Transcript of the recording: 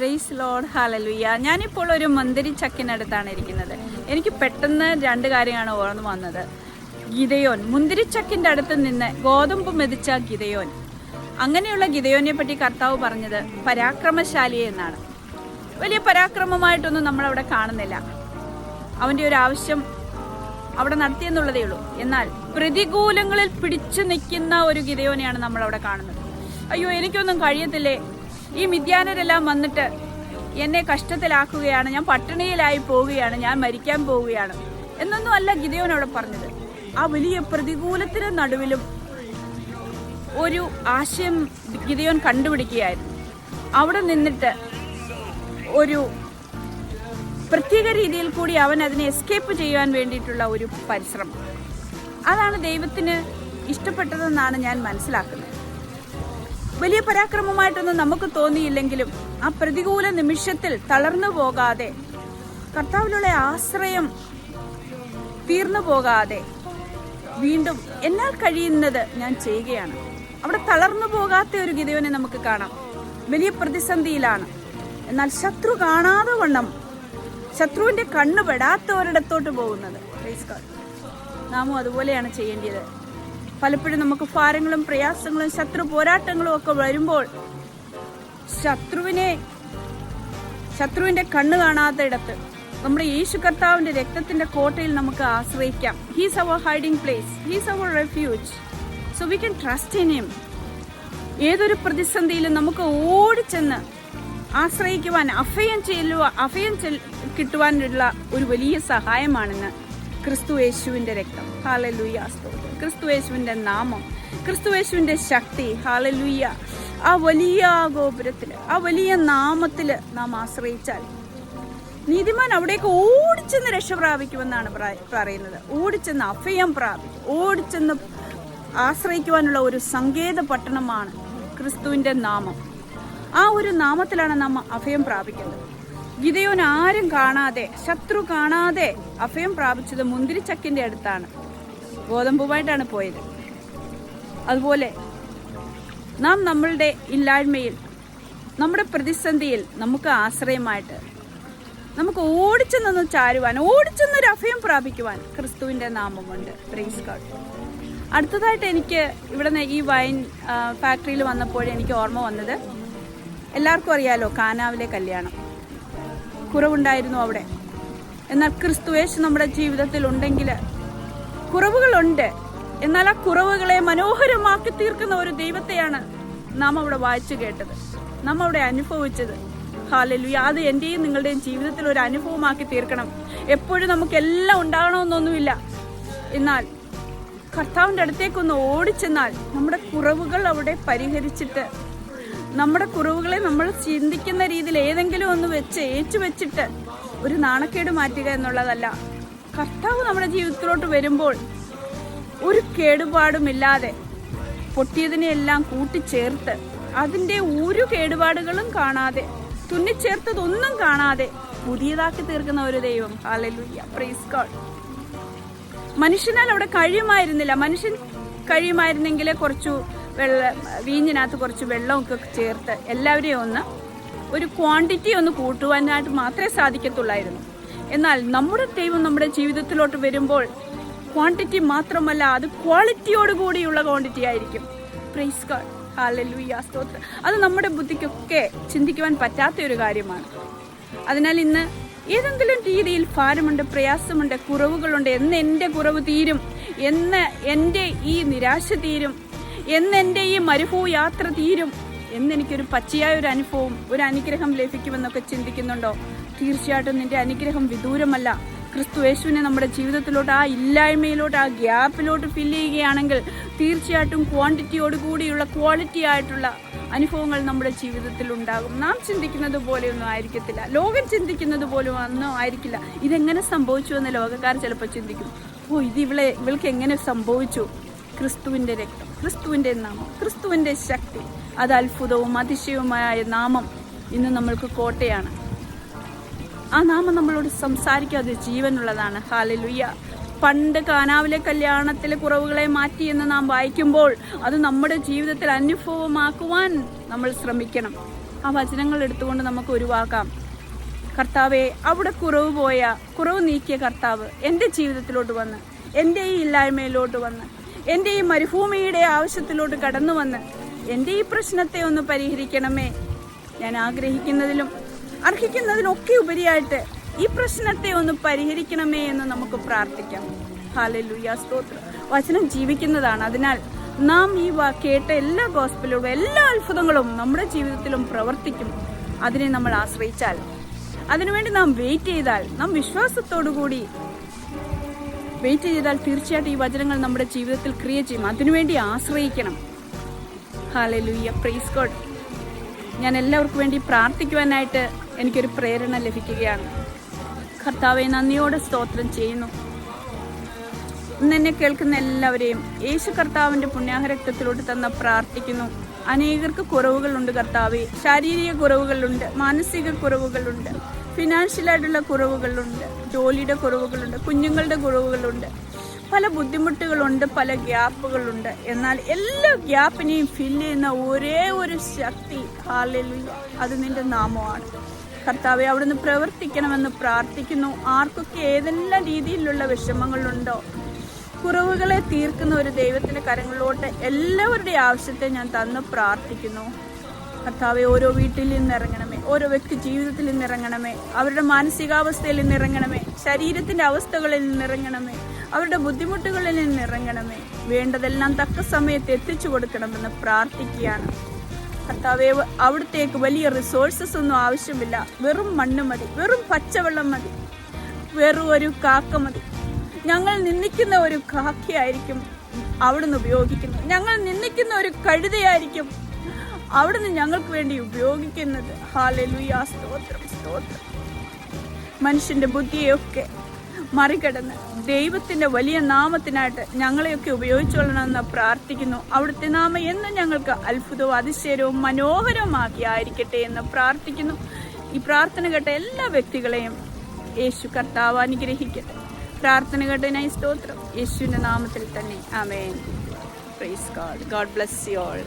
Praise Lord, hallelujah. ഞാനിപ്പോൾ ഒരു മുന്തിരി ചക്കിനടുത്താണ് ഇരിക്കുന്നത്. എനിക്ക് പെട്ടെന്ന് രണ്ട് കാര്യമാണ് ഓർമ്മ വന്നത്. ഗിദെയോൻ, മുന്തിരിച്ചക്കിൻ്റെ അടുത്ത് നിന്ന് ഗോതമ്പ് മെതിച്ച ഗിദെയോൻ. അങ്ങനെയുള്ള ഗിദെയോനെ പറ്റി കർത്താവ് പറഞ്ഞത് പരാക്രമശാലി എന്നാണ്. വലിയ പരാക്രമമായിട്ടൊന്നും നമ്മളവിടെ കാണുന്നില്ല. അവൻ്റെ ഒരു ആവശ്യം അവിടെ നടത്തിയെന്നുള്ളതേ ഉള്ളൂ. എന്നാൽ പ്രതികൂലങ്ങളിൽ പിടിച്ചു നിൽക്കുന്ന ഒരു ഗിദെയോനെയാണ് നമ്മളവിടെ കാണുന്നത്. അയ്യോ, എനിക്കൊന്നും കഴിയത്തില്ലേ, ഈ മിദ്യാനരെല്ലാം വന്നിട്ട് എന്നെ കഷ്ടത്തിലാക്കുകയാണ്, ഞാൻ പട്ടിണിയിലായി പോവുകയാണ്, ഞാൻ മരിക്കാൻ പോവുകയാണ് എന്നൊന്നും അല്ല ഗിദെയോൻ അവിടെ പറഞ്ഞത്. ആ വലിയ പ്രതികൂലത്തിന് നടുവിലും ഒരു ആശയം ഗിദെയോൻ കണ്ടുപിടിക്കുകയായിരുന്നു. അവിടെ നിന്നിട്ട് ഒരു പ്രത്യേക രീതിയിൽ കൂടി അവൻ അതിനെ എസ്കേപ്പ് ചെയ്യാൻ വേണ്ടിയിട്ടുള്ള ഒരു പരിശ്രമം, അതാണ് ദൈവത്തിന് ഇഷ്ടപ്പെട്ടതെന്നാണ് ഞാൻ മനസ്സിലാക്കുന്നത്. വലിയ പരാക്രമമായിട്ടൊന്നും നമുക്ക് തോന്നിയില്ലെങ്കിലും ആ പ്രതികൂല നിമിഷത്തിൽ തളർന്നു പോകാതെ, കർത്താവിലുള്ള ആശ്രയം തീർന്നു പോകാതെ, വീണ്ടും എന്നാൽ കഴിയുന്നത് ഞാൻ ചെയ്യുകയാണ്, അവിടെ തളർന്നു പോകാത്ത ഒരു ഗിദെയോനെ നമുക്ക് കാണാം. വലിയ പ്രതിസന്ധിയിലാണ്, എന്നാൽ ശത്രു കാണാതെ വണ്ണം, ശത്രുവിന്റെ കണ്ണ് പെടാത്ത ഒരിടത്തോട്ട് പോകുന്നത്. നാമും അതുപോലെയാണ് ചെയ്യേണ്ടത്. പലപ്പോഴും നമുക്ക് ഭാരങ്ങളും പ്രയാസങ്ങളും ശത്രു പോരാട്ടങ്ങളും ഒക്കെ വരുമ്പോൾ ശത്രുവിന്റെ കണ്ണ് കാണാത്ത ഇടത്ത് നമ്മുടെ യേശു കർത്താവിന്റെ രക്തത്തിന്റെ കോട്ടയിൽ നമുക്ക് ആശ്രയിക്കാം. He's our hiding place, he's our refuge, so we can trust in him. ഏതൊരു പ്രതിസന്ധിയിലും നമുക്ക് ഓടിച്ചെന്ന് ആശ്രയിക്കുവാൻ, അഭയം കിട്ടുവാനുള്ള ഒരു വലിയ സഹായമാണെന്ന് ക്രിസ്തു യേശുവിന്റെ രക്തം. ഹല്ലേലൂയ, സ്തോത്രം. ക്രിസ്തു യേശുവിന്റെ നാമം, ക്രിസ്തു യേശുവിന്റെ ശക്തി. ഹല്ലേലൂയ. ആ വലിയ ഗോപുരത്തില്, ആ വലിയ നാമത്തില് നാം ആശ്രയിച്ചാൽ നീതിമാൻ അവിടേക്ക് ഓടിച്ചെന്ന് രക്ഷ പ്രാപിക്കുമെന്നാണ് പറയുന്നത്. ഓടിച്ചെന്ന് അഭയം പ്രാപിക്കും, ഓടിച്ചെന്ന് ആശ്രയിക്കുവാനുള്ള ഒരു സങ്കേത പട്ടണമാണ് ക്രിസ്തുവിന്റെ നാമം. ആ ഒരു നാമത്തിലാണ് നാം അഭയം പ്രാപിക്കുന്നത്. ഗിദെയോൻ ആരും കാണാതെ, ശത്രു കാണാതെ അഭയം പ്രാപിച്ചത് മുന്തിരിച്ചക്കിന്റെ അടുത്താണ്. ഗോതമ്പുമായിട്ടാണ് പോയത്. അതുപോലെ നാം നമ്മളുടെ ഇല്ലായ്മയിൽ, നമ്മുടെ പ്രതിസന്ധിയിൽ നമുക്ക് ആശ്രയമായിട്ട്, നമുക്ക് ഓടിച്ചെന്നൊന്ന് ചാരുവാൻ, ഓടിച്ചെന്നൊരു അഭയം പ്രാപിക്കുവാൻ ക്രിസ്തുവിന്റെ നാമമുണ്ട്. Praise God. അടുത്തതായിട്ട് എനിക്ക് ഇവിടെ ഈ വൈൻ ഫാക്ടറിയിൽ വന്നപ്പോൾ എനിക്ക് ഓർമ്മ വന്നത്, എല്ലാവർക്കും അറിയാലോ കാനാവിലെ കല്യാണം. കുറവുണ്ടായിരുന്നു അവിടെ. എന്നാൽ ക്രിസ്തുയേശു നമ്മുടെ ജീവിതത്തിൽ ഉണ്ടെങ്കിൽ കുറവുകളുണ്ട്, എന്നാൽ ആ കുറവുകളെ മനോഹരമാക്കി തീർക്കുന്ന ഒരു ദൈവത്തെയാണ് നാം അവിടെ വായിച്ചു കേട്ടത്, നാം അവിടെ അനുഭവിച്ചത്. ഹല്ലേലൂയ. അത് എന്റെയും നിങ്ങളുടെയും ജീവിതത്തിൽ ഒരു അനുഭവമാക്കി തീർക്കണം. എപ്പോഴും നമുക്കെല്ലാം ഉണ്ടാകണമെന്നൊന്നുമില്ല. എന്നാൽ കർത്താവിൻ്റെ അടുത്തേക്കൊന്ന് ഓടിച്ചെന്നാൽ നമ്മുടെ കുറവുകൾ അവിടെ പരിഹരിച്ചിട്ട്, നമ്മുടെ കുറവുകളെ നമ്മൾ ചിന്തിക്കുന്ന രീതിയിൽ ഏതെങ്കിലും ഒന്ന് ഏറ്റുവെച്ചിട്ട് ഒരു നാണക്കേട് മാറ്റുക എന്നുള്ളതല്ല. കർത്താവ് നമ്മുടെ ജീവിതത്തിലോട്ട് വരുമ്പോൾ ഒരു കേടുപാടുമില്ലാതെ പൊട്ടിയതിനെയെല്ലാം കൂട്ടിച്ചേർത്ത്, അതിൻ്റെ ഒരു കേടുപാടുകളും കാണാതെ, തുന്നിച്ചേർത്തതൊന്നും കാണാതെ പുതിയതാക്കി തീർക്കുന്ന ഒരു ദൈവം. Hallelujah, praise God. മനുഷ്യനാൽ അവിടെ കഴിയുമായിരുന്നില്ല. മനുഷ്യൻ കഴിയുമായിരുന്നെങ്കിൽ കുറച്ചു വീഞ്ഞിനകത്ത് കുറച്ച് വെള്ളമൊക്കെ ചേർത്ത് എല്ലാവരെയും ഒരു ക്വാണ്ടിറ്റി ഒന്ന് കൂട്ടുവാനായിട്ട് മാത്രമേ സാധിക്കത്തുള്ളായിരുന്നു. എന്നാൽ നമ്മുടെ ദൈവം നമ്മുടെ ജീവിതത്തിലോട്ട് വരുമ്പോൾ ക്വാണ്ടിറ്റി മാത്രമല്ല, അത് ക്വാളിറ്റിയോടുകൂടിയുള്ള ക്വാണ്ടിറ്റി ആയിരിക്കും. പ്രൈസ് ഗോഡ്, ഹല്ലേലൂയ, സ്തോത്രം. അത് നമ്മുടെ ബുദ്ധിക്കൊക്കെ ചിന്തിക്കുവാൻ പറ്റാത്ത ഒരു കാര്യമാണ്. അതിനാൽ ഇന്ന് ഏതെങ്കിലും രീതിയിൽ ഭാരമുണ്ട്, പ്രയാസമുണ്ട്, കുറവുകളുണ്ട്, എന്ന് എൻ്റെ കുറവ് തീരും, എന്ന് എൻ്റെ ഈ നിരാശ തീരും, എന്ന് എൻ്റെ ഈ മരുഭൂ യാത്ര തീരും, എന്നെനിക്കൊരു പച്ചയായ ഒരു അനുഭവം, ഒരു അനുഗ്രഹം ലഭിക്കുമെന്നൊക്കെ ചിന്തിക്കുന്നുണ്ടോ? തീർച്ചയായിട്ടും നിന്റെ അനുഗ്രഹം വിദൂരമല്ല. ക്രിസ്തു യേശുവിനെ നമ്മുടെ ജീവിതത്തിലോട്ട്, ആ ഇല്ലായ്മയിലോട്ട്, ആ ഗ്യാപ്പിലോട്ട് ഫില്ല് ചെയ്യുകയാണെങ്കിൽ തീർച്ചയായിട്ടും ക്വാണ്ടിറ്റിയോടുകൂടിയുള്ള ക്വാളിറ്റി ആയിട്ടുള്ള അനുഭവങ്ങൾ നമ്മുടെ ജീവിതത്തിൽ ഉണ്ടാകും. നാം ചിന്തിക്കുന്നത് പോലെയൊന്നും ആയിരിക്കത്തില്ല, ലോകം ചിന്തിക്കുന്നത് പോലും ഒന്നും ആയിരിക്കില്ല. ഇതെങ്ങനെ സംഭവിച്ചു എന്ന് ലോകക്കാർ ചിലപ്പോൾ ചിന്തിക്കും. ഇവൾക്ക് എങ്ങനെ സംഭവിച്ചു? ക്രിസ്തുവിന്റെ രക്തം, ക്രിസ്തുവിന്റെ നാമം, ക്രിസ്തുവിന്റെ ശക്തി, അത് അത്ഭുതവും അതിശയവുമായ നാമം ഇന്ന് നമ്മൾക്ക് കോട്ടയാണ്. ആ നാമം നമ്മളോട് സംസാരിക്കാതെ ജീവനുള്ളതാണ്. ഹല്ലേലൂയ. പണ്ട് കാനാവിലെ കല്യാണത്തിലെ കുറവുകളെ മാറ്റിയെന്ന് നാം വായിക്കുമ്പോൾ അത് നമ്മുടെ ജീവിതത്തിൽ അനുഭവമാക്കുവാൻ നമ്മൾ ശ്രമിക്കണം. ആ വചനങ്ങൾ എടുത്തുകൊണ്ട് നമുക്ക് ഉരുവാക്കാം. കർത്താവെ, അവിടെ കുറവ് നീക്കിയ കർത്താവ് എൻ്റെ ജീവിതത്തിലോട്ട് വന്ന്, എൻ്റെ ഈ ഇല്ലായ്മയിലോട്ട് വന്ന്, എൻ്റെ ഈ മരുഭൂമിയുടെ ആവശ്യത്തിലോട്ട് കടന്നു വന്ന് എൻ്റെ ഈ പ്രശ്നത്തെ ഒന്ന് പരിഹരിക്കണമേ. ഞാൻ ആഗ്രഹിക്കുന്നതിലും അർഹിക്കുന്നതിനൊക്കെ ഉപരിയായിട്ട് ഈ പ്രശ്നത്തെ ഒന്ന് പരിഹരിക്കണമേ എന്ന് നമുക്ക് പ്രാർത്ഥിക്കാം. ഹല്ലേലൂയ, സ്തോത്രം. വചനം ജീവിക്കുന്നതാണ്. അതിനാൽ നാം ഈ കേട്ട എല്ലാ ഗോസ്പലുകളും എല്ലാ അത്ഭുതങ്ങളും നമ്മുടെ ജീവിതത്തിലും പ്രവർത്തിക്കും. അതിനെ നമ്മൾ ആശ്രയിച്ചാൽ, അതിനുവേണ്ടി നാം വെയിറ്റ് ചെയ്താൽ, നാം വിശ്വാസത്തോടു കൂടി വെയിറ്റ് ചെയ്താൽ തീർച്ചയായിട്ടും ഈ വചനങ്ങൾ നമ്മുടെ ജീവിതത്തിൽ ക്രിയ ചെയ്യും. അതിനുവേണ്ടി ആശ്രയിക്കണം. Hallelujah, praise God. ഞാൻ എല്ലാവർക്കും വേണ്ടി പ്രാർത്ഥിക്കുവാനായിട്ട് എനിക്കൊരു പ്രേരണ ലഭിക്കുകയാണ്. കർത്താവെ, നന്ദിയോടെ സ്തോത്രം ചെയ്യുന്നു. ഇന്ന് എന്നെ കേൾക്കുന്ന എല്ലാവരെയും യേശു കർത്താവിന്റെ പുണ്യാഹരക്തത്തിലോട്ട് തന്ന പ്രാർത്ഥിക്കുന്നു. അനേകർക്ക് കുറവുകളുണ്ട് കർത്താവെ. ശാരീരിക കുറവുകളുണ്ട്, മാനസിക കുറവുകളുണ്ട്, ഫിനാൻഷ്യലായിട്ടുള്ള കുറവുകളുണ്ട്, ജോലിയുടെ കുറവുകളുണ്ട്, കുഞ്ഞുങ്ങളുടെ കുറവുകളുണ്ട്, പല ബുദ്ധിമുട്ടുകളുണ്ട്, പല ഗ്യാപ്പുകളുണ്ട്. എന്നാൽ എല്ലാ ഗ്യാപ്പിനെയും ഫില്ല് ചെയ്യുന്ന ഒരേ ഒരു ശക്തി, ഹല്ലേലൂയ, അത് നിന്റെ നാമമാണ് കർത്താവെ. അവിടുന്ന് പ്രവർത്തിക്കണമെന്ന് പ്രാർത്ഥിക്കുന്നു. ആർക്കൊക്കെ ഏതെല്ലാം രീതിയിലുള്ള വിഷമങ്ങളുണ്ടോ, കുറവുകളെ തീർക്കുന്ന ഒരു ദൈവത്തിന്റെ കരങ്ങളിലോട്ട് എല്ലാവരുടെ ആവശ്യത്തെ ഞാൻ തന്ന് പ്രാർത്ഥിക്കുന്നു. കർത്താവെ, ഓരോ വീട്ടിൽ നിന്ന് ഇറങ്ങണമേ, ഓരോ വ്യക്തി ജീവിതത്തിൽ നിന്ന് ഇറങ്ങണമേ, അവരുടെ മാനസികാവസ്ഥയിൽ നിന്ന് ഇറങ്ങണമേ, ശരീരത്തിന്റെ അവസ്ഥകളിൽ നിന്ന് ഇറങ്ങണമേ, അവരുടെ ബുദ്ധിമുട്ടുകളിൽ നിന്ന് ഇറങ്ങണമേ. വേണ്ടതെല്ലാം തക്ക സമയത്ത് എത്തിച്ചു കൊടുക്കണമെന്ന് പ്രാർത്ഥിക്കുകയാണ്. കർത്താവെ, അവിടത്തേക്ക് വലിയ റിസോഴ്സസ് ഒന്നും ആവശ്യമില്ല. വെറും മണ്ണ് മതി, വെറും പച്ചവെള്ളം മതി, വെറും ഒരു കാക്ക മതി. ഞങ്ങൾ നിന്ദിക്കുന്ന ഒരു കാക്കയായിരിക്കും അവിടുന്ന് ഉപയോഗിക്കുന്നത്. ഞങ്ങൾ നിന്ദിക്കുന്ന ഒരു കഴുതയായിരിക്കും അവിടുന്ന് ഞങ്ങൾക്ക് വേണ്ടി ഉപയോഗിക്കുന്നത്. ഹല്ലേലൂയ, സ്തോത്രം, സ്തോത്രം. മനുഷ്യന്റെ ബുദ്ധിയൊക്കെ മറികടന്ന് ദൈവത്തിന്റെ വലിയ നാമത്തിനായിട്ട് ഞങ്ങളെയൊക്കെ ഉപയോഗിച്ചോളണമെന്ന് പ്രാർത്ഥിക്കുന്നു. അവിടുത്തെ നാമം എന്നും ഞങ്ങൾക്ക് അത്ഭുതവും അതിശയവും മനോഹരവുമാക്കി ആയിരിക്കട്ടെ എന്ന് പ്രാർത്ഥിക്കുന്നു. ഈ പ്രാർത്ഥന കേട്ട എല്ലാ വ്യക്തികളെയും യേശു കർത്താവ് അനുഗ്രഹിക്കട്ടെ. പ്രാർത്ഥന കേട്ടതിനായി സ്തോത്രം. യേശുവിന്റെ നാമത്തിൽ തന്നെ ആമേൻ. Praise God. God bless you all.